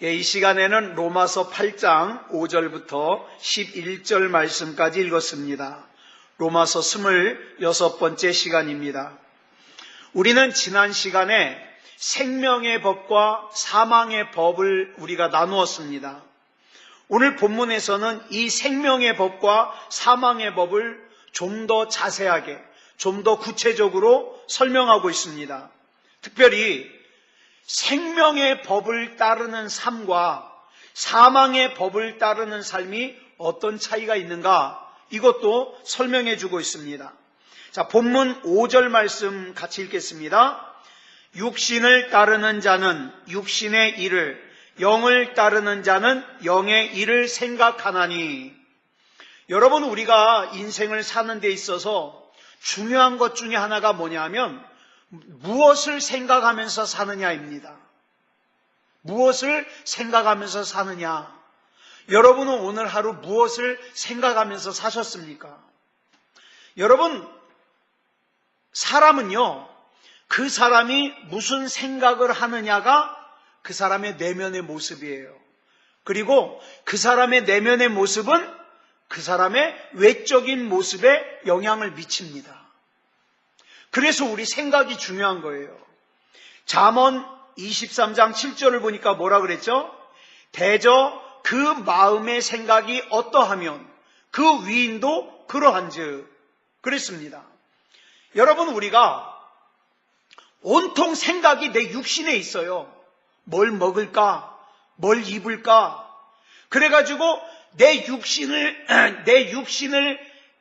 이 시간에는 로마서 8장 5절부터 11절 말씀까지 읽었습니다. 로마서 26번째 시간입니다. 우리는 지난 시간에 생명의 법과 사망의 법을 우리가 나누었습니다. 오늘 본문에서는 이 생명의 법과 사망의 법을 좀 더 자세하게, 좀 더 구체적으로 설명하고 있습니다. 특별히 생명의 법을 따르는 삶과 사망의 법을 따르는 삶이 어떤 차이가 있는가, 이것도 설명해 주고 있습니다. 자, 본문 5절 말씀 같이 읽겠습니다. 육신을 따르는 자는 육신의 일을, 영을 따르는 자는 영의 일을 생각하나니. 여러분, 우리가 인생을 사는 데 있어서 중요한 것 중에 하나가 뭐냐면 무엇을 생각하면서 사느냐입니다. 무엇을 생각하면서 사느냐. 여러분은 오늘 하루 무엇을 생각하면서 사셨습니까? 여러분, 사람은요, 그 사람이 무슨 생각을 하느냐가 그 사람의 내면의 모습이에요. 그리고 그 사람의 내면의 모습은 그 사람의 외적인 모습에 영향을 미칩니다. 그래서 우리 생각이 중요한 거예요. 잠언 23장 7절을 보니까 뭐라 그랬죠? 대저 그 마음의 생각이 어떠하면 그 위인도 그러한즉 그랬습니다. 여러분, 우리가 온통 생각이 내 육신에 있어요. 뭘 먹을까? 뭘 입을까? 그래가지고 내 육신을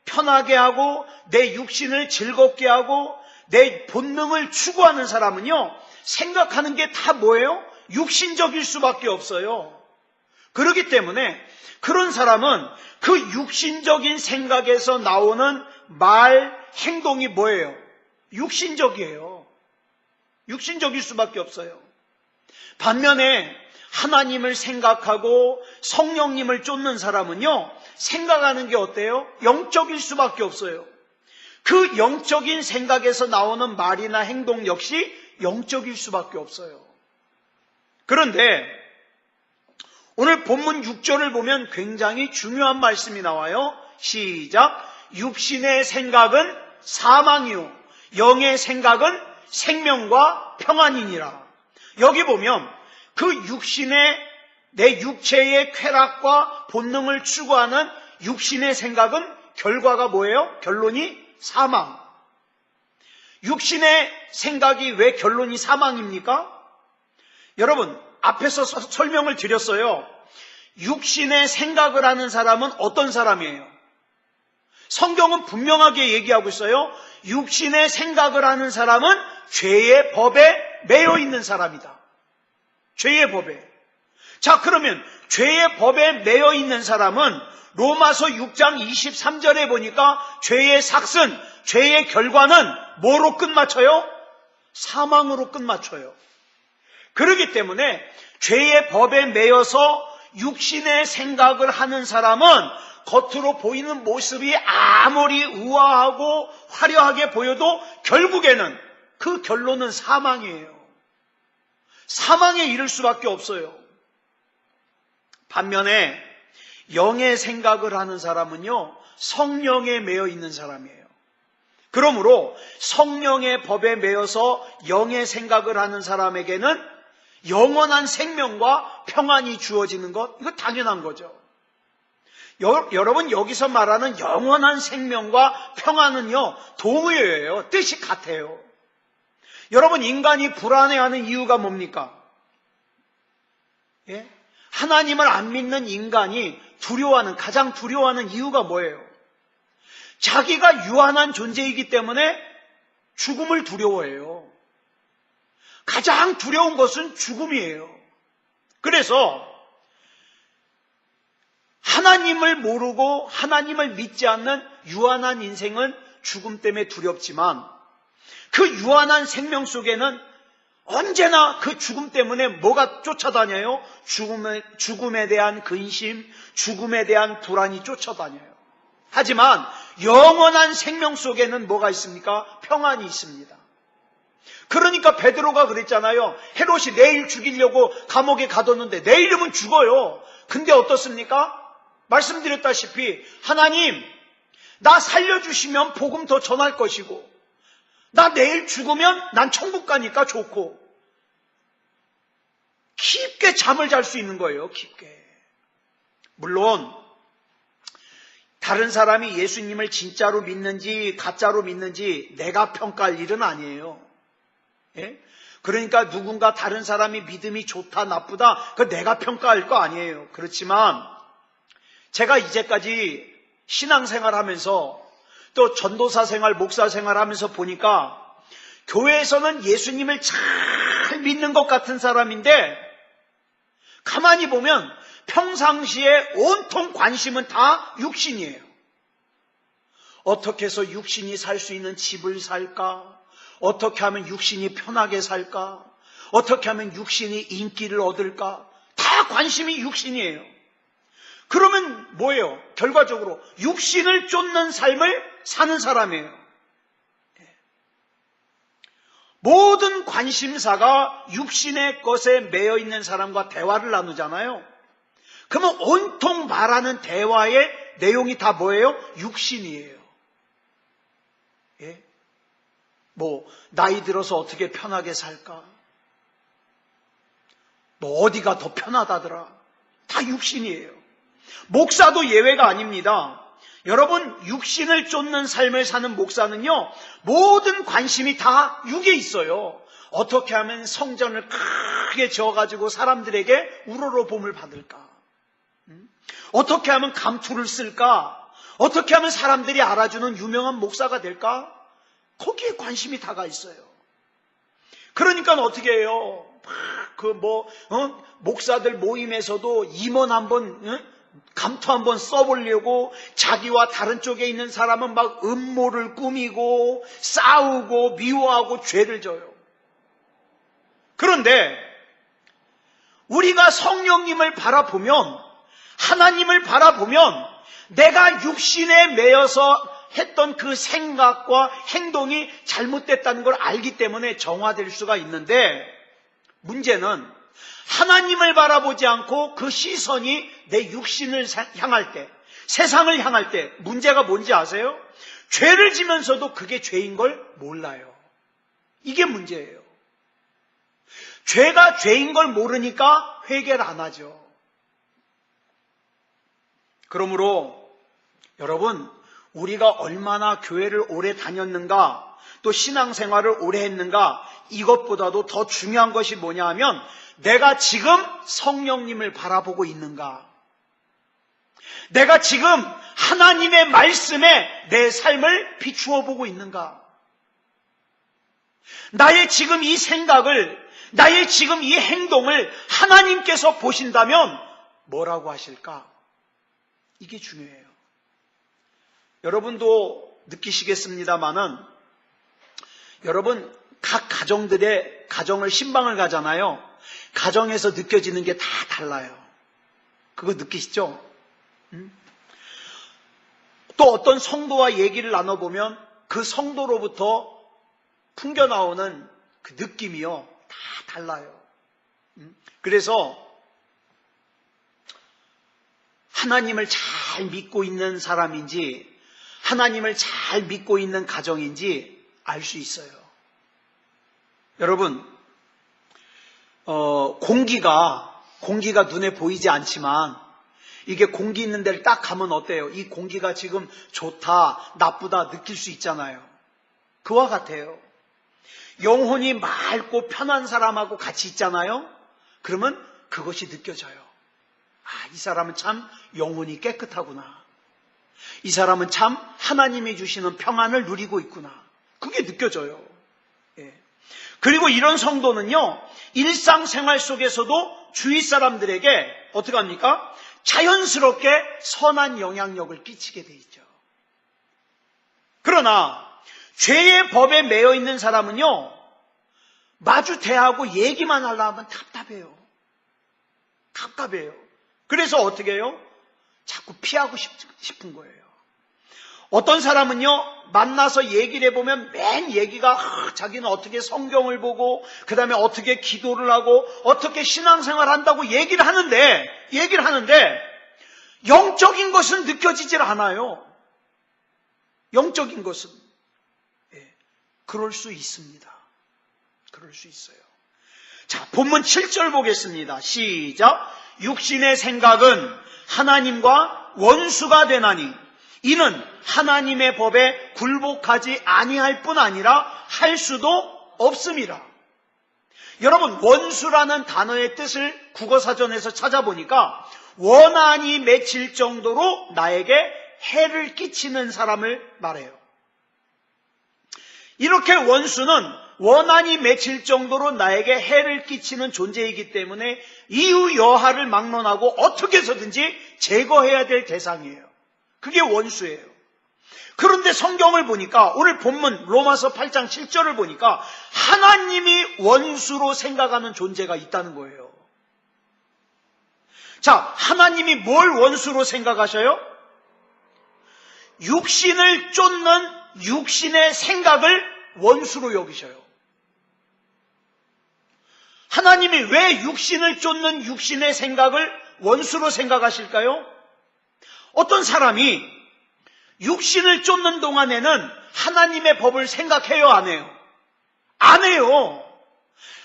편하게 하고 내 육신을 즐겁게 하고 내 본능을 추구하는 사람은요, 생각하는 게 다 뭐예요? 육신적일 수밖에 없어요. 그렇기 때문에 그런 사람은 그 육신적인 생각에서 나오는 말, 행동이 뭐예요? 육신적이에요. 육신적일 수밖에 없어요. 반면에 하나님을 생각하고 성령님을 쫓는 사람은요, 생각하는 게 어때요? 영적일 수밖에 없어요. 그 영적인 생각에서 나오는 말이나 행동 역시 영적일 수밖에 없어요. 그런데 오늘 본문 6절을 보면 굉장히 중요한 말씀이 나와요. 시작. 육신의 생각은 사망이요 영의 생각은 생명과 평안이니라. 여기 보면 그 내 육체의 쾌락과 본능을 추구하는 육신의 생각은 결과가 뭐예요? 결론이 사망. 육신의 생각이 왜 결론이 사망입니까? 여러분, 앞에서 설명을 드렸어요. 육신의 생각을 하는 사람은 어떤 사람이에요? 성경은 분명하게 얘기하고 있어요. 육신의 생각을 하는 사람은 죄의 법에 매여 있는 사람이다. 죄의 법에. 자, 그러면 죄의 법에 매여 있는 사람은 로마서 6장 23절에 보니까 죄의 삭슨, 죄의 결과는 뭐로 끝마쳐요? 사망으로 끝마쳐요. 그렇기 때문에 죄의 법에 매여서 육신의 생각을 하는 사람은 겉으로 보이는 모습이 아무리 우아하고 화려하게 보여도 결국에는 그 결론은 사망이에요. 사망에 이를 수밖에 없어요. 반면에 영의 생각을 하는 사람은요, 성령에 매여 있는 사람이에요. 그러므로 성령의 법에 매여서 영의 생각을 하는 사람에게는 영원한 생명과 평안이 주어지는 것, 이거 당연한 거죠. 여러분, 여기서 말하는 영원한 생명과 평안은요, 동의어예요. 뜻이 같아요. 여러분, 인간이 불안해하는 이유가 뭡니까? 예? 하나님을 안 믿는 인간이 가장 두려워하는 이유가 뭐예요? 자기가 유한한 존재이기 때문에 죽음을 두려워해요. 가장 두려운 것은 죽음이에요. 그래서 하나님을 모르고 하나님을 믿지 않는 유한한 인생은 죽음 때문에 두렵지만 그 유한한 생명 속에는 언제나 그 죽음 때문에 뭐가 쫓아다녀요? 죽음에 대한 근심, 죽음에 대한 불안이 쫓아다녀요. 하지만 영원한 생명 속에는 뭐가 있습니까? 평안이 있습니다. 그러니까 베드로가 그랬잖아요. 헤롯이 내일 죽이려고 감옥에 가뒀는데 내일이면 죽어요. 근데 어떻습니까? 말씀드렸다시피 하나님, 나 살려주시면 복음 더 전할 것이고, 나 내일 죽으면 난 천국 가니까 좋고, 깊게 잠을 잘 수 있는 거예요. 깊게. 물론 다른 사람이 예수님을 진짜로 믿는지 가짜로 믿는지 내가 평가할 일은 아니에요. 예? 그러니까 누군가 다른 사람이 믿음이 좋다 나쁘다 그거 내가 평가할 거 아니에요. 그렇지만 제가 이제까지 신앙생활 하면서 또 전도사 생활, 목사 생활 하면서 보니까 교회에서는 예수님을 잘 믿는 것 같은 사람인데 가만히 보면 평상시에 온통 관심은 다 육신이에요. 어떻게 해서 육신이 살 수 있는 집을 살까? 어떻게 하면 육신이 편하게 살까? 어떻게 하면 육신이 인기를 얻을까? 다 관심이 육신이에요. 그러면 뭐예요? 결과적으로 육신을 쫓는 삶을 사는 사람이에요. 모든 관심사가 육신의 것에 매여 있는 사람과 대화를 나누잖아요. 그러면 온통 말하는 대화의 내용이 다 뭐예요? 육신이에요. 예? 나이 들어서 어떻게 편하게 살까? 어디가 더 편하다더라? 다 육신이에요. 목사도 예외가 아닙니다. 여러분, 육신을 쫓는 삶을 사는 목사는요, 모든 관심이 다 육에 있어요. 어떻게 하면 성전을 크게 지어가지고 사람들에게 우러러 봄을 받을까? 어떻게 하면 감투를 쓸까? 어떻게 하면 사람들이 알아주는 유명한 목사가 될까? 거기에 관심이 다가 있어요. 그러니까 어떻게 해요? 목사들 모임에서도 임원 한번, 감투 한번 써보려고 자기와 다른 쪽에 있는 사람은 막 음모를 꾸미고 싸우고 미워하고 죄를 져요. 그런데 우리가 성령님을 바라보면, 하나님을 바라보면 내가 육신에 매여서 했던 그 생각과 행동이 잘못됐다는 걸 알기 때문에 정화될 수가 있는데, 문제는 하나님을 바라보지 않고 그 시선이 내 육신을 향할 때, 세상을 향할 때 문제가 뭔지 아세요? 죄를 지면서도 그게 죄인 걸 몰라요. 이게 문제예요. 죄가 죄인 걸 모르니까 회개를 안 하죠. 그러므로 여러분, 우리가 얼마나 교회를 오래 다녔는가, 또 신앙생활을 오래 했는가, 이것보다도 더 중요한 것이 뭐냐 하면 내가 지금 성령님을 바라보고 있는가, 내가 지금 하나님의 말씀에 내 삶을 비추어 보고 있는가, 나의 지금 이 생각을, 나의 지금 이 행동을 하나님께서 보신다면 뭐라고 하실까? 이게 중요해요. 여러분도 느끼시겠습니다마는, 여러분 각 가정을 신방을 가잖아요. 가정에서 느껴지는 게 다 달라요. 그거 느끼시죠? 또 어떤 성도와 얘기를 나눠보면 그 성도로부터 풍겨나오는 그 느낌이요, 다 달라요. 그래서 하나님을 잘 믿고 있는 사람인지 하나님을 잘 믿고 있는 가정인지 알 수 있어요. 여러분, 공기가 눈에 보이지 않지만 이게 공기 있는 데를 딱 가면 어때요? 이 공기가 지금 좋다, 나쁘다 느낄 수 있잖아요. 그와 같아요. 영혼이 맑고 편한 사람하고 같이 있잖아요. 그러면 그것이 느껴져요. 이 사람은 참 영혼이 깨끗하구나. 이 사람은 참 하나님이 주시는 평안을 누리고 있구나. 그게 느껴져요. 예. 그리고 이런 성도는요, 일상생활 속에서도 주위 사람들에게 어떻게 합니까? 자연스럽게 선한 영향력을 끼치게 돼 있죠. 그러나 죄의 법에 매여 있는 사람은요, 마주 대하고 얘기만 하려면 답답해요. 그래서 어떻게 해요? 자꾸 피하고 싶은 거예요. 어떤 사람은요, 만나서 얘기를 해보면 맨 얘기가 자기는 어떻게 성경을 보고 그 다음에 어떻게 기도를 하고 어떻게 신앙생활 한다고 얘기를 하는데 영적인 것은 느껴지질 않아요. 영적인 것은. 그럴 수 있습니다. 그럴 수 있어요. 자, 본문 7절 보겠습니다. 시작. 육신의 생각은 하나님과 원수가 되나니 이는 하나님의 법에 굴복하지 아니할 뿐 아니라 할 수도 없음이라. 여러분, 원수라는 단어의 뜻을 국어사전에서 찾아보니까 원한이 맺힐 정도로 나에게 해를 끼치는 사람을 말해요. 이렇게 원수는 원한이 맺힐 정도로 나에게 해를 끼치는 존재이기 때문에 이유 여하를 막론하고 어떻게 해서든지 제거해야 될 대상이에요. 그게 원수예요. 그런데 성경을 보니까 오늘 본문 로마서 8장 7절을 보니까 하나님이 원수로 생각하는 존재가 있다는 거예요. 자, 하나님이 뭘 원수로 생각하셔요? 육신을 쫓는 육신의 생각을 원수로 여기셔요. 하나님이 왜 육신을 쫓는 육신의 생각을 원수로 생각하실까요? 어떤 사람이 육신을 쫓는 동안에는 하나님의 법을 생각해요, 안 해요? 안 해요.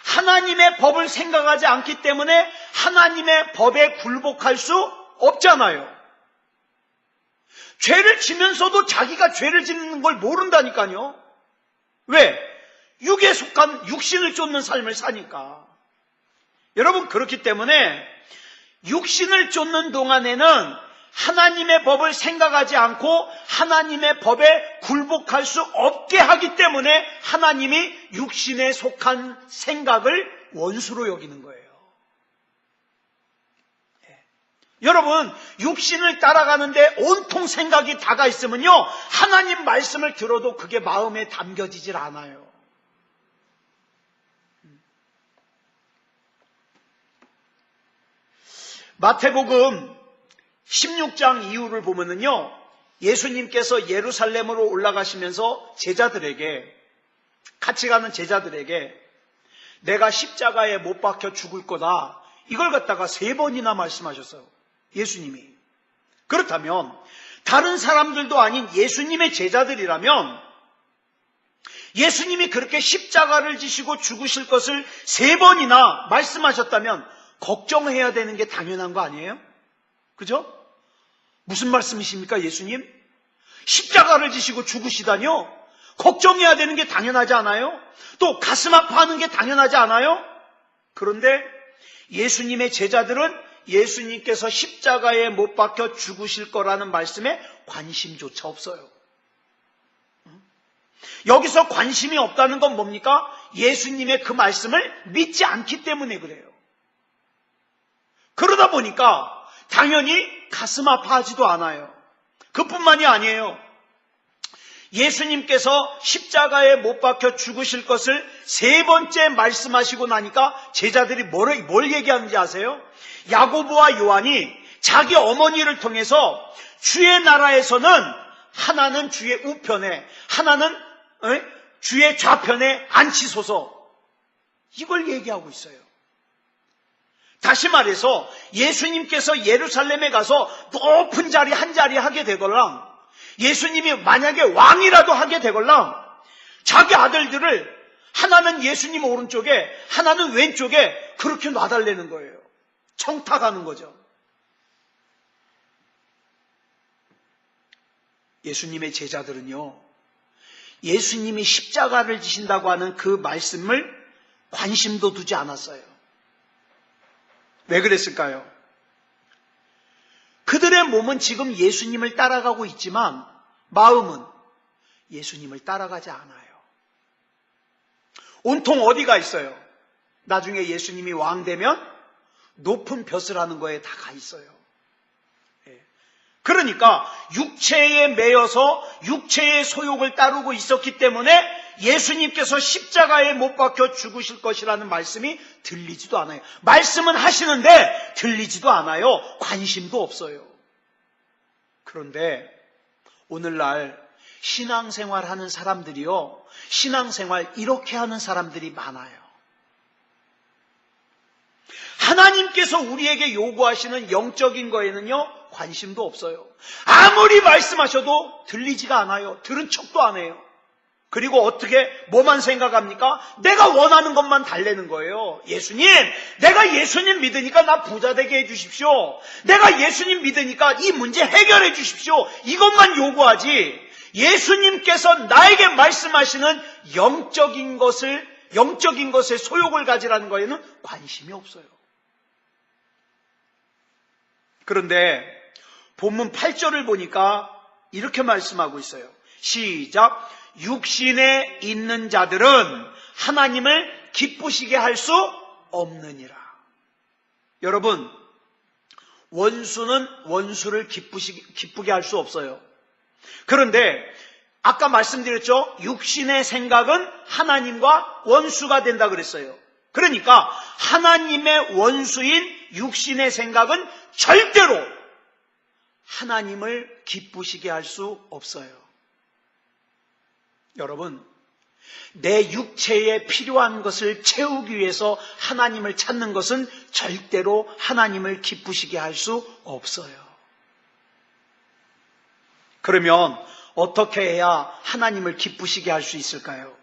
하나님의 법을 생각하지 않기 때문에 하나님의 법에 굴복할 수 없잖아요. 죄를 지면서도 자기가 죄를 짓는 걸 모른다니까요. 왜? 육에 속한 육신을 쫓는 삶을 사니까. 여러분, 그렇기 때문에 육신을 쫓는 동안에는 하나님의 법을 생각하지 않고 하나님의 법에 굴복할 수 없게 하기 때문에 하나님이 육신에 속한 생각을 원수로 여기는 거예요. 여러분, 육신을 따라가는데 온통 생각이 다가 있으면요, 하나님 말씀을 들어도 그게 마음에 담겨지질 않아요. 마태복음 16장 이후를 보면은요, 예수님께서 예루살렘으로 올라가시면서 제자들에게, 같이 가는 제자들에게 내가 십자가에 못 박혀 죽을 거다, 이걸 갖다가 3번이나 말씀하셨어요. 예수님이. 그렇다면 다른 사람들도 아닌 예수님의 제자들이라면 예수님이 그렇게 십자가를 지시고 죽으실 것을 3번이나 말씀하셨다면 걱정해야 되는 게 당연한 거 아니에요? 그죠? 무슨 말씀이십니까, 예수님? 십자가를 지시고 죽으시다뇨? 걱정해야 되는 게 당연하지 않아요? 또 가슴 아파하는 게 당연하지 않아요? 그런데 예수님의 제자들은 예수님께서 십자가에 못 박혀 죽으실 거라는 말씀에 관심조차 없어요. 여기서 관심이 없다는 건 뭡니까? 예수님의 그 말씀을 믿지 않기 때문에 그래요. 그러다 보니까 당연히 가슴 아파하지도 않아요. 그뿐만이 아니에요. 예수님께서 십자가에 못 박혀 죽으실 것을 3번째 말씀하시고 나니까 제자들이 뭘 얘기하는지 아세요? 야고보와 요한이 자기 어머니를 통해서 주의 나라에서는 하나는 주의 우편에, 하나는 주의 좌편에 앉히소서, 이걸 얘기하고 있어요. 다시 말해서 예수님께서 예루살렘에 가서 높은 자리 한 자리 하게 되걸랑, 예수님이 만약에 왕이라도 하게 되걸랑 자기 아들들을 하나는 예수님 오른쪽에 하나는 왼쪽에 그렇게 놔달라는 거예요. 청탁하는 거죠. 예수님의 제자들은요, 예수님이 십자가를 지신다고 하는 그 말씀을 관심도 두지 않았어요. 왜 그랬을까요? 그들의 몸은 지금 예수님을 따라가고 있지만 마음은 예수님을 따라가지 않아요. 온통 어디가 있어요? 나중에 예수님이 왕 되면 높은 벼슬 하는 거에 다 가 있어요. 그러니까 육체에 매여서 육체의 소욕을 따르고 있었기 때문에 예수님께서 십자가에 못 박혀 죽으실 것이라는 말씀이 들리지도 않아요. 말씀은 하시는데 들리지도 않아요. 관심도 없어요. 그런데 오늘날 신앙생활 하는 사람들이요, 신앙생활 이렇게 하는 사람들이 많아요. 하나님께서 우리에게 요구하시는 영적인 거에는요, 관심도 없어요. 아무리 말씀하셔도 들리지가 않아요. 들은 척도 안 해요. 그리고 어떻게, 뭐만 생각합니까? 내가 원하는 것만 달래는 거예요. 예수님, 내가 예수님 믿으니까 나 부자 되게 해주십시오. 내가 예수님 믿으니까 이 문제 해결해 주십시오. 이것만 요구하지, 예수님께서 나에게 말씀하시는 영적인 것에 소욕을 가지라는 거에는 관심이 없어요. 그런데 본문 8절을 보니까 이렇게 말씀하고 있어요. 시작. 육신에 있는 자들은 하나님을 기쁘시게 할 수 없느니라. 여러분, 원수는 원수를 기쁘게 할 수 없어요. 그런데 아까 말씀드렸죠? 육신의 생각은 하나님과 원수가 된다 그랬어요. 그러니까 하나님의 원수인 육신의 생각은 절대로 하나님을 기쁘시게 할 수 없어요. 여러분, 내 육체에 필요한 것을 채우기 위해서 하나님을 찾는 것은 절대로 하나님을 기쁘시게 할 수 없어요. 그러면 어떻게 해야 하나님을 기쁘시게 할 수 있을까요?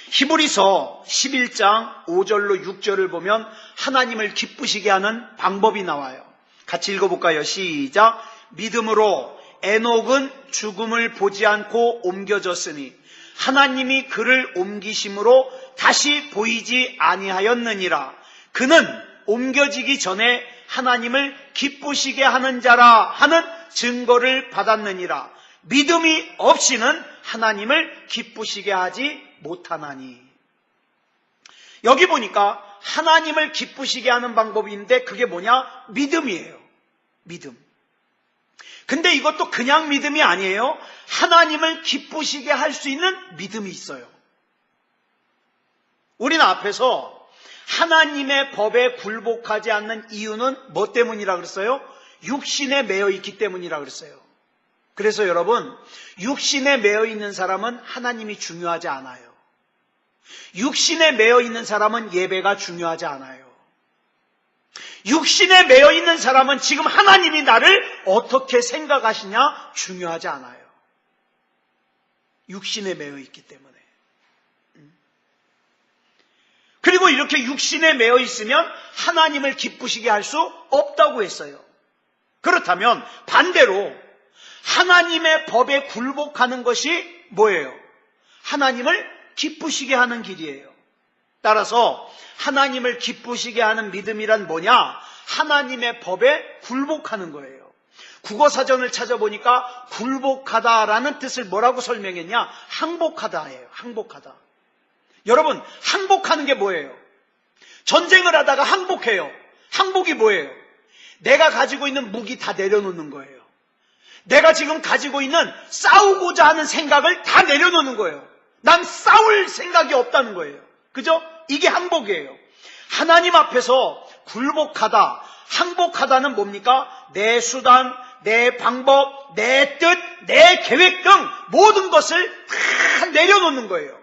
히브리서 11장 5절로 6절을 보면 하나님을 기쁘시게 하는 방법이 나와요. 같이 읽어볼까요? 시작. 믿음으로 에녹은 죽음을 보지 않고 옮겨졌으니 하나님이 그를 옮기심으로 다시 보이지 아니하였느니라. 그는 옮겨지기 전에 하나님을 기쁘시게 하는 자라 하는 증거를 받았느니라. 믿음이 없이는 하나님을 기쁘시게 하지 못하나니. 여기 보니까 하나님을 기쁘시게 하는 방법이 있는데 그게 뭐냐? 믿음이에요. 믿음. 근데 이것도 그냥 믿음이 아니에요. 하나님을 기쁘시게 할 수 있는 믿음이 있어요. 우리는 앞에서 하나님의 법에 굴복하지 않는 이유는 뭐 때문이라 그랬어요? 육신에 매여 있기 때문이라 그랬어요. 그래서 여러분, 육신에 매여 있는 사람은 하나님이 중요하지 않아요. 육신에 매여 있는 사람은 예배가 중요하지 않아요. 육신에 매여 있는 사람은 지금 하나님이 나를 어떻게 생각하시냐 중요하지 않아요. 육신에 매여 있기 때문에. 그리고 이렇게 육신에 매여 있으면 하나님을 기쁘시게 할 수 없다고 했어요. 그렇다면 반대로 하나님의 법에 굴복하는 것이 뭐예요? 하나님을 기쁘시게 하는 길이에요. 따라서 하나님을 기쁘시게 하는 믿음이란 뭐냐? 하나님의 법에 굴복하는 거예요. 국어사전을 찾아보니까 굴복하다라는 뜻을 뭐라고 설명했냐? 항복하다예요. 항복하다. 여러분, 항복하는 게 뭐예요? 전쟁을 하다가 항복해요. 항복이 뭐예요? 내가 가지고 있는 무기 다 내려놓는 거예요. 내가 지금 가지고 있는 싸우고자 하는 생각을 다 내려놓는 거예요. 난 싸울 생각이 없다는 거예요. 그죠? 이게 항복이에요. 하나님 앞에서 굴복하다, 항복하다는 뭡니까? 내 수단, 내 방법, 내 뜻, 내 계획 등 모든 것을 다 내려놓는 거예요.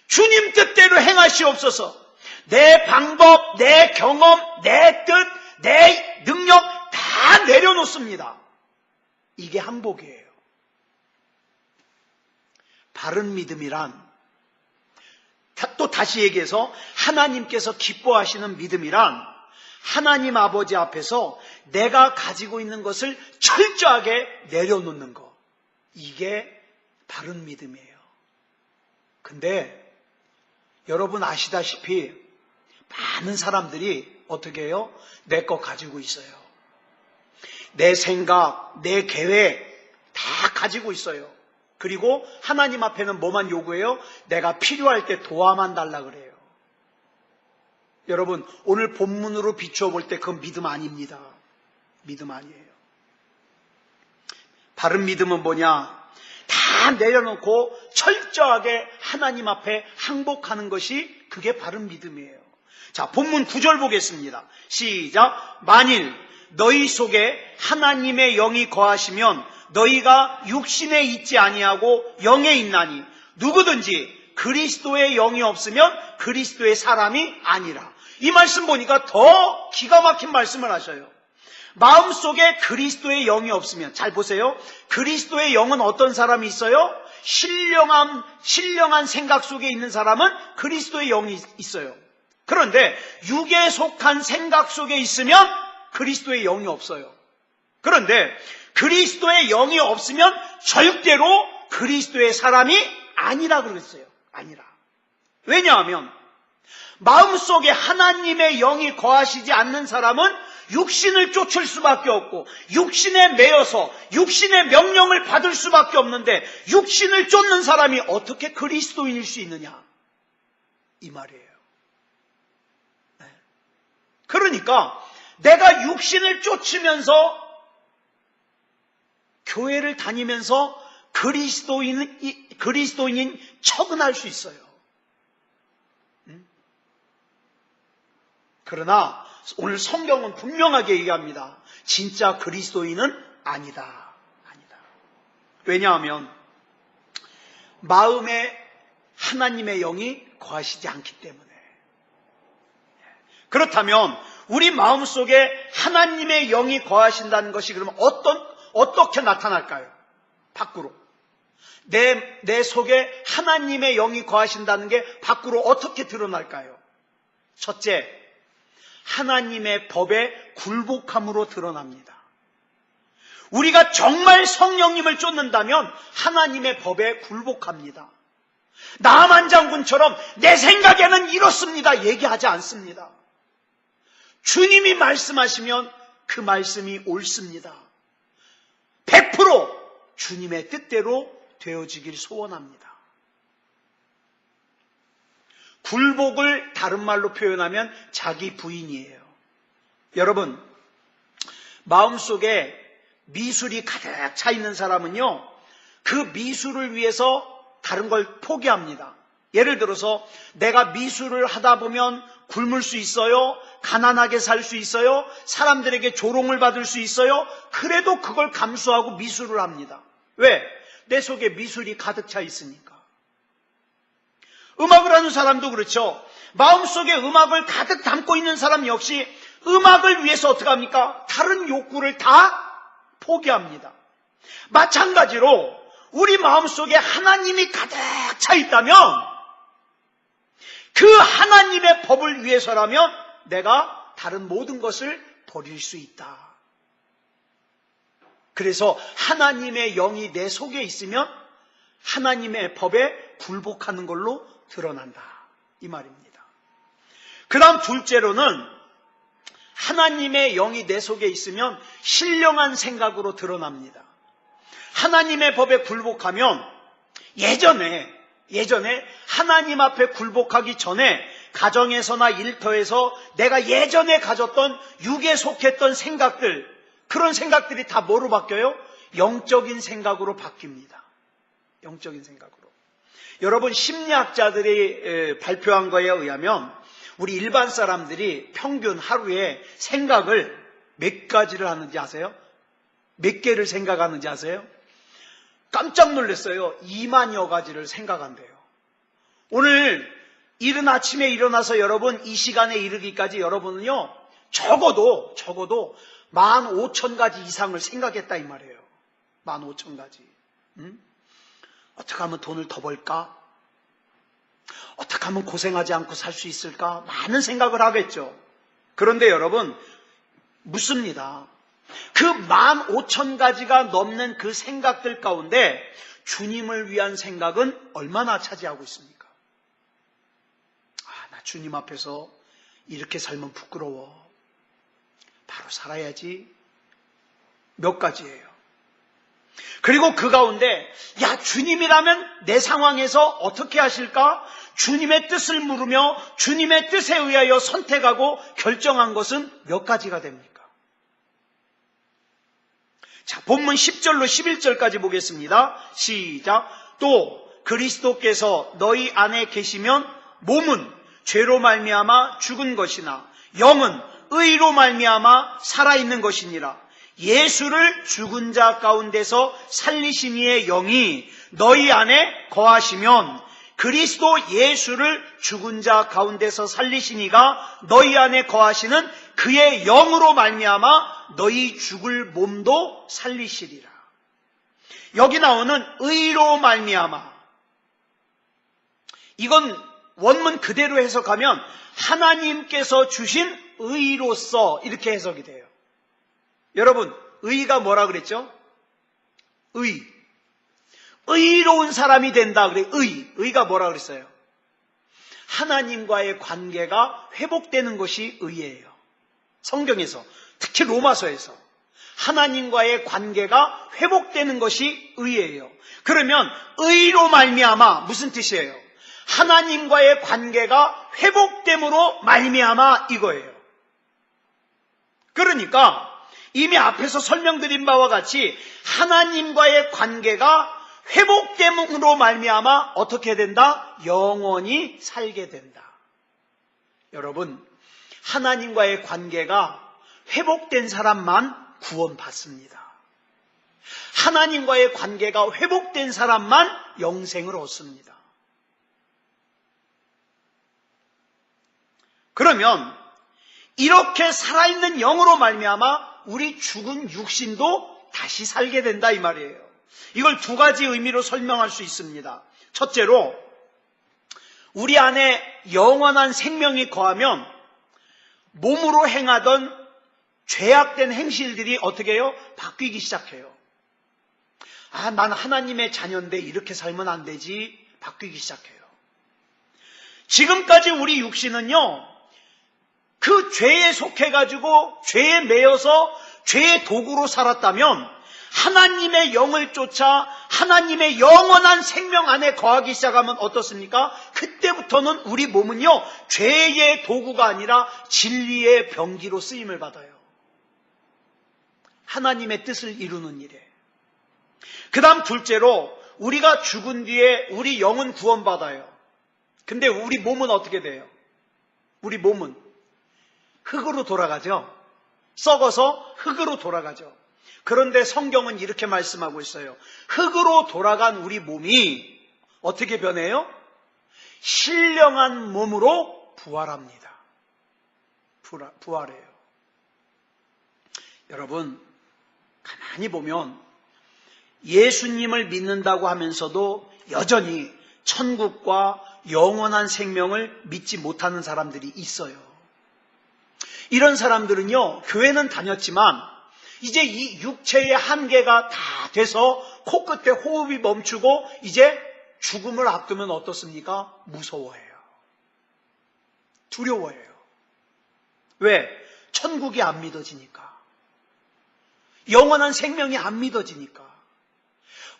주님 뜻대로 행하시옵소서. 내 방법, 내 경험, 내 뜻, 내 능력 다 내려놓습니다. 이게 항복이에요. 바른 믿음이란, 또 다시 얘기해서 하나님께서 기뻐하시는 믿음이란 하나님 아버지 앞에서 내가 가지고 있는 것을 철저하게 내려놓는 것. 이게 바른 믿음이에요. 근데 여러분 아시다시피 많은 사람들이 어떻게 해요? 내 거 가지고 있어요. 내 생각, 내 계획 다 가지고 있어요. 그리고 하나님 앞에는 뭐만 요구해요? 내가 필요할 때 도와만 달라 그래요. 여러분, 오늘 본문으로 비추어 볼 때 그건 믿음 아닙니다. 믿음 아니에요. 바른 믿음은 뭐냐? 다 내려놓고 철저하게 하나님 앞에 항복하는 것이 그게 바른 믿음이에요. 자, 본문 9절 보겠습니다. 시작. 만일 너희 속에 하나님의 영이 거하시면 너희가 육신에 있지 아니하고 영에 있나니 누구든지 그리스도의 영이 없으면 그리스도의 사람이 아니라. 이 말씀 보니까 더 기가 막힌 말씀을 하셔요. 마음속에 그리스도의 영이 없으면, 잘 보세요. 그리스도의 영은 어떤 사람이 있어요? 신령한 생각 속에 있는 사람은 그리스도의 영이 있어요. 그런데 육에 속한 생각 속에 있으면 그리스도의 영이 없어요. 그런데 그리스도의 영이 없으면 절대로 그리스도의 사람이 아니라 그랬어요. 아니라. 왜냐하면 마음속에 하나님의 영이 거하시지 않는 사람은 육신을 쫓을 수밖에 없고 육신에 매여서 육신의 명령을 받을 수밖에 없는데 육신을 쫓는 사람이 어떻게 그리스도인일 수 있느냐, 이 말이에요. 그러니까 내가 육신을 쫓으면서 교회를 다니면서 그리스도인인 척은 할 수 있어요. 그러나 오늘 성경은 분명하게 얘기합니다. 진짜 그리스도인은 아니다. 아니다. 왜냐하면 마음에 하나님의 영이 거하시지 않기 때문에. 그렇다면 우리 마음속에 하나님의 영이 거하신다는 것이 그러면 어떻게 나타날까요? 밖으로. 내 속에 하나님의 영이 거하신다는 게 밖으로 어떻게 드러날까요? 첫째, 하나님의 법에 굴복함으로 드러납니다. 우리가 정말 성령님을 쫓는다면 하나님의 법에 굴복합니다. 나만 장군처럼 내 생각에는 이렇습니다 얘기하지 않습니다. 주님이 말씀하시면 그 말씀이 옳습니다. 100% 주님의 뜻대로 되어지길 소원합니다. 굴복을 다른 말로 표현하면 자기 부인이에요. 여러분, 마음속에 미술이 가득 차 있는 사람은요, 그 미술을 위해서 다른 걸 포기합니다. 예를 들어서 내가 미술을 하다 보면 굶을 수 있어요, 가난하게 살 수 있어요, 사람들에게 조롱을 받을 수 있어요. 그래도 그걸 감수하고 미술을 합니다. 왜? 내 속에 미술이 가득 차 있으니까. 음악을 하는 사람도 그렇죠. 마음속에 음악을 가득 담고 있는 사람 역시 음악을 위해서 어떻게 합니까? 다른 욕구를 다 포기합니다. 마찬가지로 우리 마음속에 하나님이 가득 차 있다면 그 하나님의 법을 위해서라면 내가 다른 모든 것을 버릴 수 있다. 그래서 하나님의 영이 내 속에 있으면 하나님의 법에 굴복하는 걸로 드러난다, 이 말입니다. 그 다음 둘째로는 하나님의 영이 내 속에 있으면 신령한 생각으로 드러납니다. 하나님의 법에 굴복하면 예전에 하나님 앞에 굴복하기 전에 가정에서나 일터에서 내가 예전에 가졌던 육에 속했던 생각들, 그런 생각들이 다 뭐로 바뀌어요? 영적인 생각으로 바뀝니다. 영적인 생각으로. 여러분, 심리학자들이 발표한 거에 의하면 우리 일반 사람들이 평균 하루에 생각을 몇 가지를 하는지 아세요? 몇 개를 생각하는지 아세요? 깜짝 놀랐어요. 2만여 가지를 생각한대요. 오늘 이른 아침에 일어나서 여러분 이 시간에 이르기까지 여러분은요, 적어도 15,000가지 이상을 생각했다, 이 말이에요. 15,000가지. 어떻게 하면 돈을 더 벌까? 어떻게 하면 고생하지 않고 살 수 있을까? 많은 생각을 하겠죠. 그런데 여러분, 묻습니다. 그 15,000가지가 넘는 그 생각들 가운데 주님을 위한 생각은 얼마나 차지하고 있습니까? 나 주님 앞에서 이렇게 살면 부끄러워. 바로 살아야지. 몇 가지예요. 그리고 그 가운데 주님이라면 내 상황에서 어떻게 하실까? 주님의 뜻을 물으며 주님의 뜻에 의하여 선택하고 결정한 것은 몇 가지가 됩니까? 자, 본문 10절로 11절까지 보겠습니다. 시작. 또 그리스도께서 너희 안에 계시면 몸은 죄로 말미암아 죽은 것이나 영은 의로 말미암아 살아있는 것이니라. 예수를 죽은 자 가운데서 살리신 이의 영이 너희 안에 거하시면 그리스도 예수를 죽은 자 가운데서 살리신 이가 너희 안에 거하시는 그의 영으로 말미암아 너희 죽을 몸도 살리시리라. 여기 나오는 의로 말미암아, 이건 원문 그대로 해석하면 하나님께서 주신 의로서 이렇게 해석이 돼요. 여러분, 의가 뭐라 그랬죠? 의로운 사람이 된다 그래. 의가 뭐라 그랬어요? 하나님과의 관계가 회복되는 것이 의예요. 성경에서, 특히 로마서에서 하나님과의 관계가 회복되는 것이 의예요. 그러면 의로 말미암아 무슨 뜻이에요? 하나님과의 관계가 회복됨으로 말미암아 이거예요. 그러니까 이미 앞에서 설명드린 바와 같이 하나님과의 관계가 회복됨으로 말미암아 어떻게 된다? 영원히 살게 된다. 여러분, 하나님과의 관계가 회복된 사람만 구원받습니다. 하나님과의 관계가 회복된 사람만 영생을 얻습니다. 그러면 이렇게 살아있는 영으로 말미암아 우리 죽은 육신도 다시 살게 된다 이 말이에요. 이걸 두 가지 의미로 설명할 수 있습니다. 첫째로, 우리 안에 영원한 생명이 거하면 몸으로 행하던 죄악된 행실들이 어떻게 해요? 바뀌기 시작해요. 난 하나님의 자녀인데 이렇게 살면 안 되지. 바뀌기 시작해요. 지금까지 우리 육신은요, 그 죄에 속해가지고 죄에 매여서 죄의 도구로 살았다면 하나님의 영을 쫓아 하나님의 영원한 생명 안에 거하기 시작하면 어떻습니까? 그때부터는 우리 몸은요, 죄의 도구가 아니라 진리의 병기로 쓰임을 받아요. 하나님의 뜻을 이루는 일에. 그 다음 둘째로, 우리가 죽은 뒤에 우리 영은 구원받아요. 근데 우리 몸은 어떻게 돼요? 우리 몸은 흙으로 돌아가죠. 썩어서 흙으로 돌아가죠. 그런데 성경은 이렇게 말씀하고 있어요. 흙으로 돌아간 우리 몸이 어떻게 변해요? 신령한 몸으로 부활합니다. 부활해요. 여러분, 가만히 보면 예수님을 믿는다고 하면서도 여전히 천국과 영원한 생명을 믿지 못하는 사람들이 있어요. 이런 사람들은요, 교회는 다녔지만 이제 이 육체의 한계가 다 돼서 코끝에 호흡이 멈추고 이제 죽음을 앞두면 어떻습니까? 무서워해요. 두려워해요. 왜? 천국이 안 믿어지니까. 영원한 생명이 안 믿어지니까.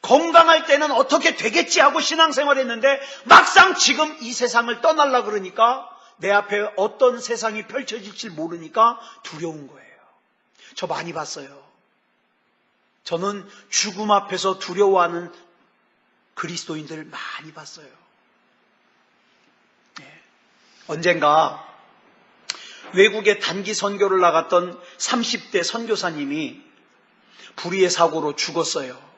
건강할 때는 어떻게 되겠지 하고 신앙생활 했는데 막상 지금 이 세상을 떠나려고 그러니까 내 앞에 어떤 세상이 펼쳐질지 모르니까 두려운 거예요. 저 많이 봤어요. 저는 죽음 앞에서 두려워하는 그리스도인들 많이 봤어요. 언젠가 외국에 단기 선교를 나갔던 30대 선교사님이 불의의 사고로 죽었어요.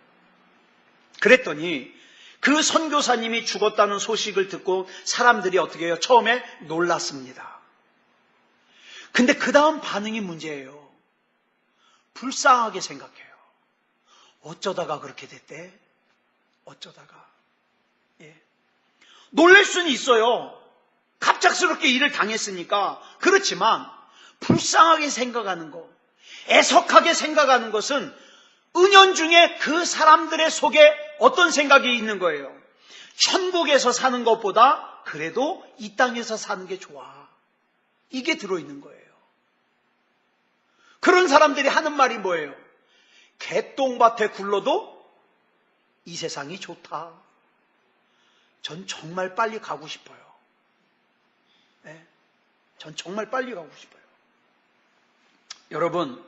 그랬더니 그 선교사님이 죽었다는 소식을 듣고 사람들이 어떻게 해요? 처음에 놀랐습니다. 근데 그 다음 반응이 문제예요. 불쌍하게 생각해요. 어쩌다가 그렇게 됐대? 어쩌다가. 놀랄 수는 있어요. 갑작스럽게 일을 당했으니까. 그렇지만 불쌍하게 생각하는 것, 애석하게 생각하는 것은 은연중에 그 사람들의 속에 어떤 생각이 있는 거예요? 천국에서 사는 것보다 그래도 이 땅에서 사는 게 좋아. 이게 들어있는 거예요. 그런 사람들이 하는 말이 뭐예요? 개똥밭에 굴러도 이 세상이 좋다. 전 정말 빨리 가고 싶어요. 전 정말 빨리 가고 싶어요. 여러분,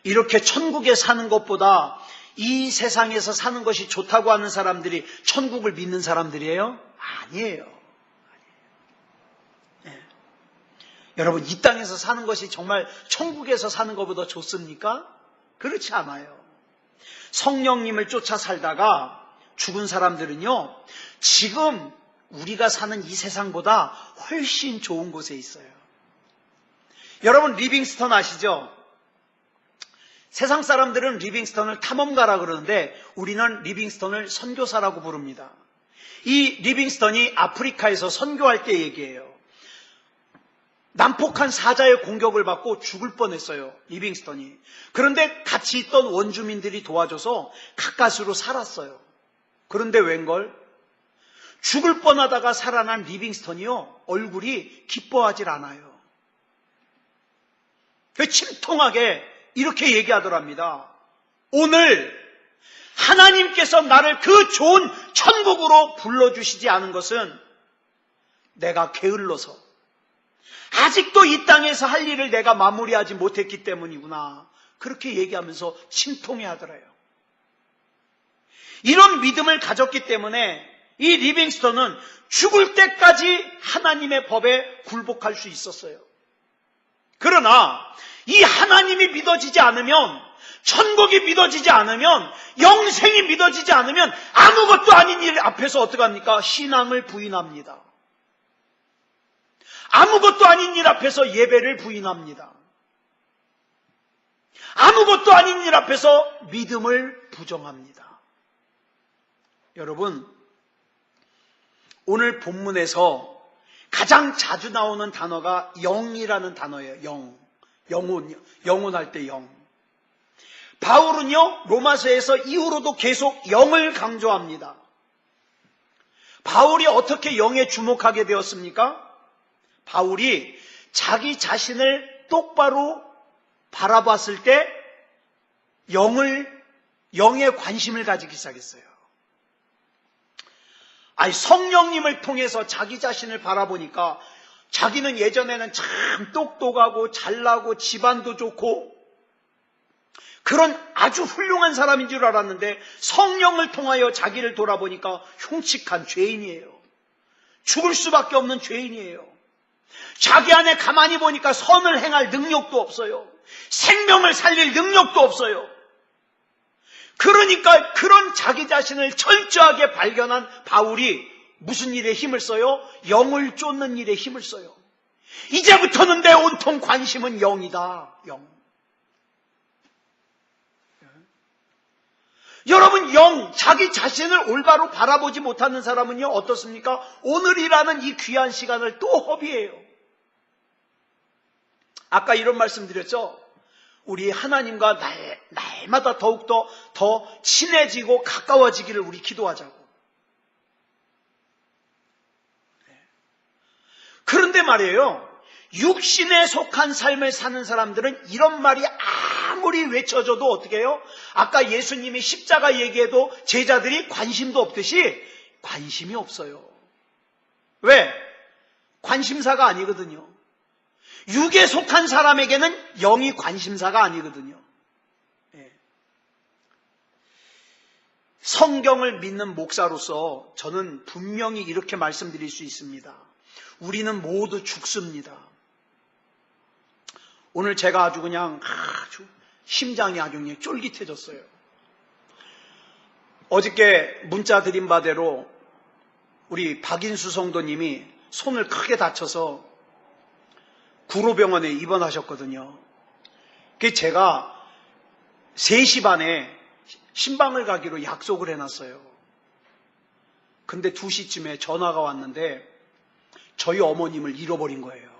이렇게 천국에 사는 것보다 이 세상에서 사는 것이 좋다고 하는 사람들이 천국을 믿는 사람들이에요? 아니에요. 여러분, 이 땅에서 사는 것이 정말 천국에서 사는 것보다 좋습니까? 그렇지 않아요. 성령님을 쫓아 살다가 죽은 사람들은요, 지금 우리가 사는 이 세상보다 훨씬 좋은 곳에 있어요. 여러분 리빙스턴 아시죠? 세상 사람들은 리빙스턴을 탐험가라 그러는데 우리는 리빙스턴을 선교사라고 부릅니다. 이 리빙스턴이 아프리카에서 선교할 때 얘기예요. 난폭한 사자의 공격을 받고 죽을 뻔했어요, 리빙스턴이. 그런데 같이 있던 원주민들이 도와줘서 가까스로 살았어요. 그런데 웬걸? 죽을 뻔하다가 살아난 리빙스턴이요, 얼굴이 기뻐하질 않아요. 침통하게 이렇게 얘기하더랍니다. 오늘 하나님께서 나를 그 좋은 천국으로 불러주시지 않은 것은 내가 게을러서 아직도 이 땅에서 할 일을 내가 마무리하지 못했기 때문이구나. 그렇게 얘기하면서 침통해하더래요. 이런 믿음을 가졌기 때문에 이 리빙스턴은 죽을 때까지 하나님의 법에 굴복할 수 있었어요. 그러나 이 하나님이 믿어지지 않으면, 천국이 믿어지지 않으면, 영생이 믿어지지 않으면 아무것도 아닌 일 앞에서 어떡합니까? 신앙을 부인합니다. 아무것도 아닌 일 앞에서 예배를 부인합니다. 아무것도 아닌 일 앞에서 믿음을 부정합니다. 여러분, 오늘 본문에서 가장 자주 나오는 단어가 영이라는 단어예요. 영혼할 때 영. 바울은요, 로마서에서 이후로도 계속 영을 강조합니다. 바울이 어떻게 영에 주목하게 되었습니까? 바울이 자기 자신을 똑바로 바라봤을 때 영에 관심을 가지기 시작했어요. 성령님을 통해서 자기 자신을 바라보니까 자기는 예전에는 참 똑똑하고 잘나고 집안도 좋고 그런 아주 훌륭한 사람인 줄 알았는데 성령을 통하여 자기를 돌아보니까 흉측한 죄인이에요. 죽을 수밖에 없는 죄인이에요. 자기 안에 가만히 보니까 선을 행할 능력도 없어요. 생명을 살릴 능력도 없어요. 그러니까 그런 자기 자신을 철저하게 발견한 바울이 무슨 일에 힘을 써요? 영을 쫓는 일에 힘을 써요. 이제부터는 내 온통 관심은 영이다. 영. 여러분, 자기 자신을 올바로 바라보지 못하는 사람은요, 어떻습니까? 오늘이라는 이 귀한 시간을 또 허비해요. 아까 이런 말씀 드렸죠? 우리 하나님과 날마다 더욱더 더 친해지고 가까워지기를 우리 기도하자고. 그런데 말이에요, 육신에 속한 삶을 사는 사람들은 이런 말이 아무리 외쳐져도 어떻게 해요? 아까 예수님이 십자가 얘기해도 제자들이 관심도 없듯이 관심이 없어요. 왜? 관심사가 아니거든요. 육에 속한 사람에게는 영이 관심사가 아니거든요. 성경을 믿는 목사로서 저는 분명히 이렇게 말씀드릴 수 있습니다. 우리는 모두 죽습니다. 오늘 제가 아주 심장이 아주 그냥 쫄깃해졌어요. 어저께 문자 드린 바대로 우리 박인수 성도님이 손을 크게 다쳐서 구로병원에 입원하셨거든요. 그래서 제가 3시 반에 신방을 가기로 약속을 해놨어요. 근데 2시쯤에 전화가 왔는데 저희 어머님을 잃어버린 거예요.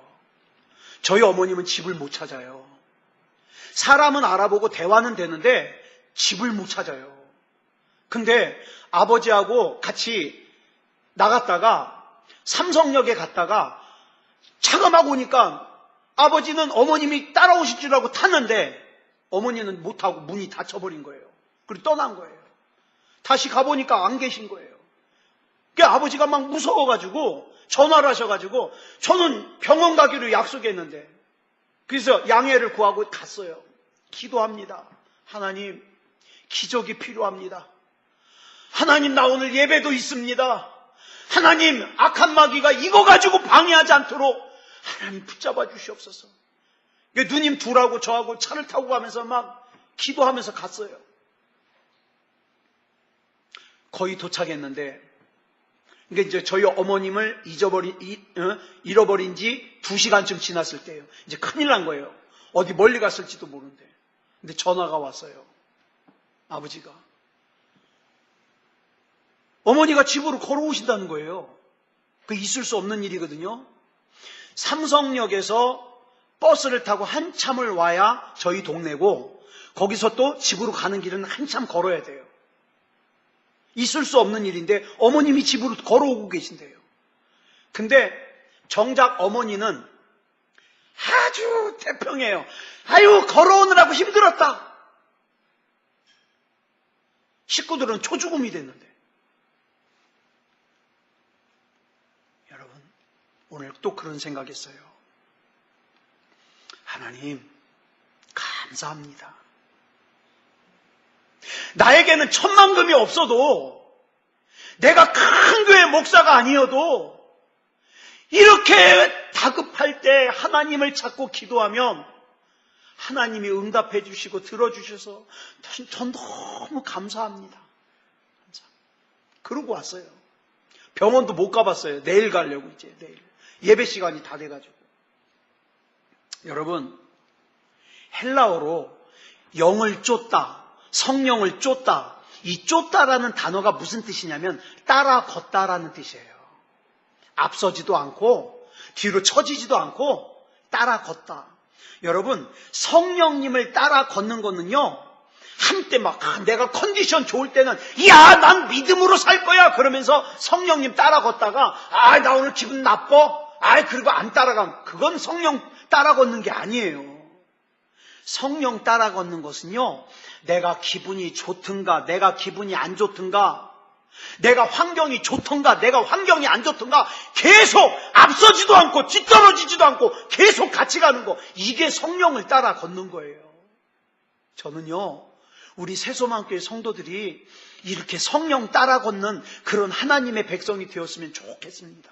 저희 어머님은 집을 못 찾아요. 사람은 알아보고 대화는 되는데 집을 못 찾아요. 근데 아버지하고 같이 나갔다가 삼성역에 갔다가 차가 막 오니까 아버지는 어머님이 따라오실 줄 알고 탔는데 어머니는 못 타고 문이 닫혀버린 거예요. 그리고 떠난 거예요. 다시 가보니까 안 계신 거예요. 그러니까 아버지가 막 무서워가지고 전화를 하셔가지고 저는 병원 가기로 약속했는데 그래서 양해를 구하고 갔어요. 기도합니다. 하나님, 기적이 필요합니다. 하나님, 나 오늘 예배도 있습니다. 하나님, 악한 마귀가 이거 가지고 방해하지 않도록 하나님 붙잡아 주시옵소서. 누님 둘하고 저하고 차를 타고 가면서 막 기도하면서 갔어요. 거의 도착했는데, 그러니까 이제 저희 어머님을 잃어버린 지 2시간쯤 지났을 때예요. 이제 큰일 난 거예요. 어디 멀리 갔을지도 모르는데. 근데 전화가 왔어요. 아버지가. 어머니가 집으로 걸어오신다는 거예요. 그 있을 수 없는 일이거든요. 삼성역에서 버스를 타고 한참을 와야 저희 동네고, 거기서 또 집으로 가는 길은 한참 걸어야 돼요. 있을 수 없는 일인데 어머님이 집으로 걸어오고 계신대요. 근데 정작 어머니는 아주 태평해요. 아유, 걸어오느라고 힘들었다. 식구들은 초죽음이 됐는데. 여러분, 오늘 또 그런 생각했어요. 하나님, 감사합니다. 나에게는 천만금이 없어도, 내가 큰 교회 목사가 아니어도 이렇게 다급할 때 하나님을 찾고 기도하면 하나님이 응답해 주시고 들어주셔서 전 너무 감사합니다. 그러고 왔어요. 병원도 못 가봤어요. 내일 가려고 이제 내일. 예배 시간이 다 돼가지고. 여러분, 헬라어로 영을 쫓다, 성령을 쫓다, 이 쫓다라는 단어가 무슨 뜻이냐면 따라 걷다라는 뜻이에요. 앞서지도 않고 뒤로 처지지도 않고 따라 걷다. 여러분, 성령님을 따라 걷는 거는요, 한때 막 내가 컨디션 좋을 때는 야, 난 믿음으로 살 거야 그러면서 성령님 따라 걷다가 나 오늘 기분 나빠, 그리고 안 따라가면 그건 성령 따라 걷는 게 아니에요. 성령 따라 걷는 것은요, 내가 기분이 좋든가 내가 기분이 안 좋든가, 내가 환경이 좋던가 내가 환경이 안 좋던가 계속 앞서지도 않고 뒤떨어지지도 않고 계속 같이 가는 거, 이게 성령을 따라 걷는 거예요. 저는요, 우리 새소망교회 성도들이 이렇게 성령 따라 걷는 그런 하나님의 백성이 되었으면 좋겠습니다.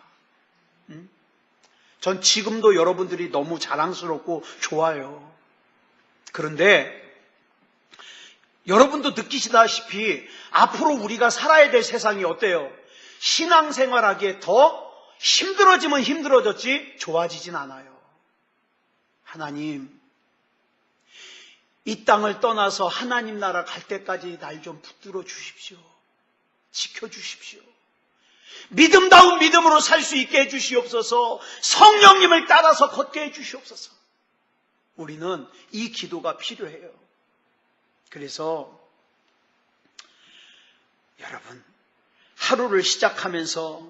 전 지금도 여러분들이 너무 자랑스럽고 좋아요. 그런데 여러분도 느끼시다시피 앞으로 우리가 살아야 될 세상이 어때요? 신앙생활하기에 더 힘들어지면 힘들어졌지 좋아지진 않아요. 하나님, 이 땅을 떠나서 하나님 나라 갈 때까지 날 좀 붙들어 주십시오. 지켜주십시오. 믿음다운 믿음으로 살 수 있게 해주시옵소서. 성령님을 따라서 걷게 해주시옵소서. 우리는 이 기도가 필요해요. 그래서 여러분, 하루를 시작하면서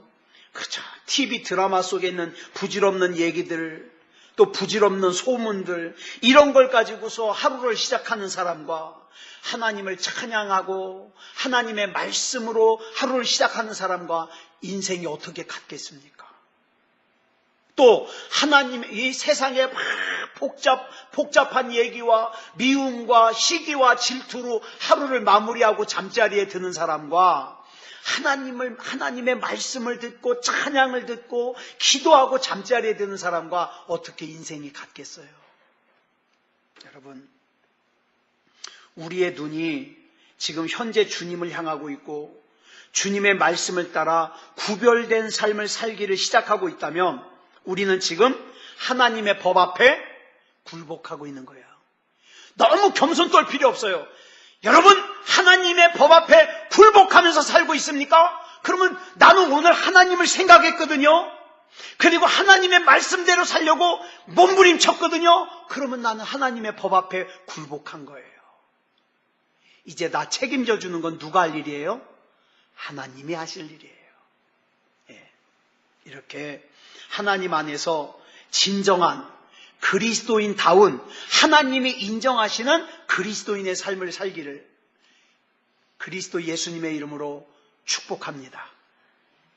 그저 TV 드라마 속에 있는 부질없는 얘기들, 또 부질없는 소문들, 이런 걸 가지고서 하루를 시작하는 사람과 하나님을 찬양하고 하나님의 말씀으로 하루를 시작하는 사람과 인생이 어떻게 같겠습니까? 또 하나님의 이 세상의 막 복잡한 얘기와 미움과 시기와 질투로 하루를 마무리하고 잠자리에 드는 사람과 하나님의 말씀을 듣고 찬양을 듣고 기도하고 잠자리에 드는 사람과 어떻게 인생이 같겠어요? 여러분, 우리의 눈이 지금 현재 주님을 향하고 있고 주님의 말씀을 따라 구별된 삶을 살기를 시작하고 있다면 우리는 지금 하나님의 법 앞에 굴복하고 있는 거예요. 너무 겸손 떨 필요 없어요. 여러분, 하나님의 법 앞에 굴복하면서 살고 있습니까? 그러면 나는 오늘 하나님을 생각했거든요. 그리고 하나님의 말씀대로 살려고 몸부림쳤거든요. 그러면 나는 하나님의 법 앞에 굴복한 거예요. 이제 나 책임져 주는 건 누가 할 일이에요? 하나님이 하실 일이에요. 이렇게 하나님 안에서 진정한 그리스도인다운 하나님이 인정하시는 그리스도인의 삶을 살기를 그리스도 예수님의 이름으로 축복합니다.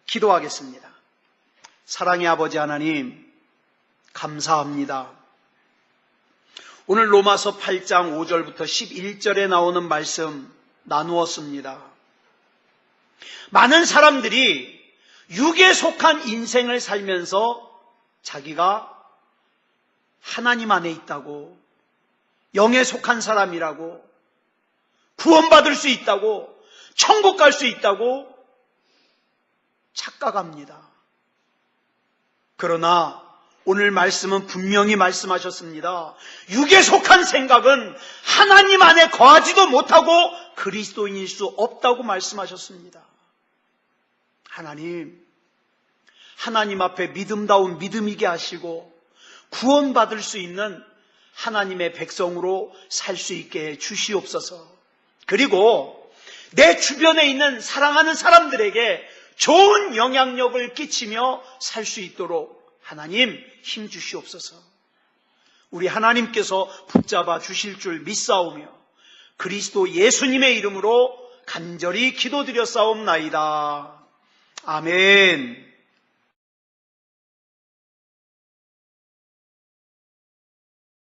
기도하겠습니다. 사랑의 아버지 하나님, 감사합니다. 오늘 로마서 8장 5절부터 11절에 나오는 말씀 나누었습니다. 많은 사람들이 육에 속한 인생을 살면서 자기가 하나님 안에 있다고, 영에 속한 사람이라고, 구원받을 수 있다고, 천국 갈 수 있다고 착각합니다. 그러나 오늘 말씀은 분명히 말씀하셨습니다. 육에 속한 생각은 하나님 안에 거하지도 못하고 그리스도인일 수 없다고 말씀하셨습니다. 하나님 앞에 믿음다운 믿음이게 하시고 구원받을 수 있는 하나님의 백성으로 살 수 있게 해 주시옵소서. 그리고 내 주변에 있는 사랑하는 사람들에게 좋은 영향력을 끼치며 살 수 있도록 하나님 힘 주시옵소서. 우리 하나님께서 붙잡아 주실 줄 믿사오며 그리스도 예수님의 이름으로 간절히 기도드렸사옵나이다. 아멘.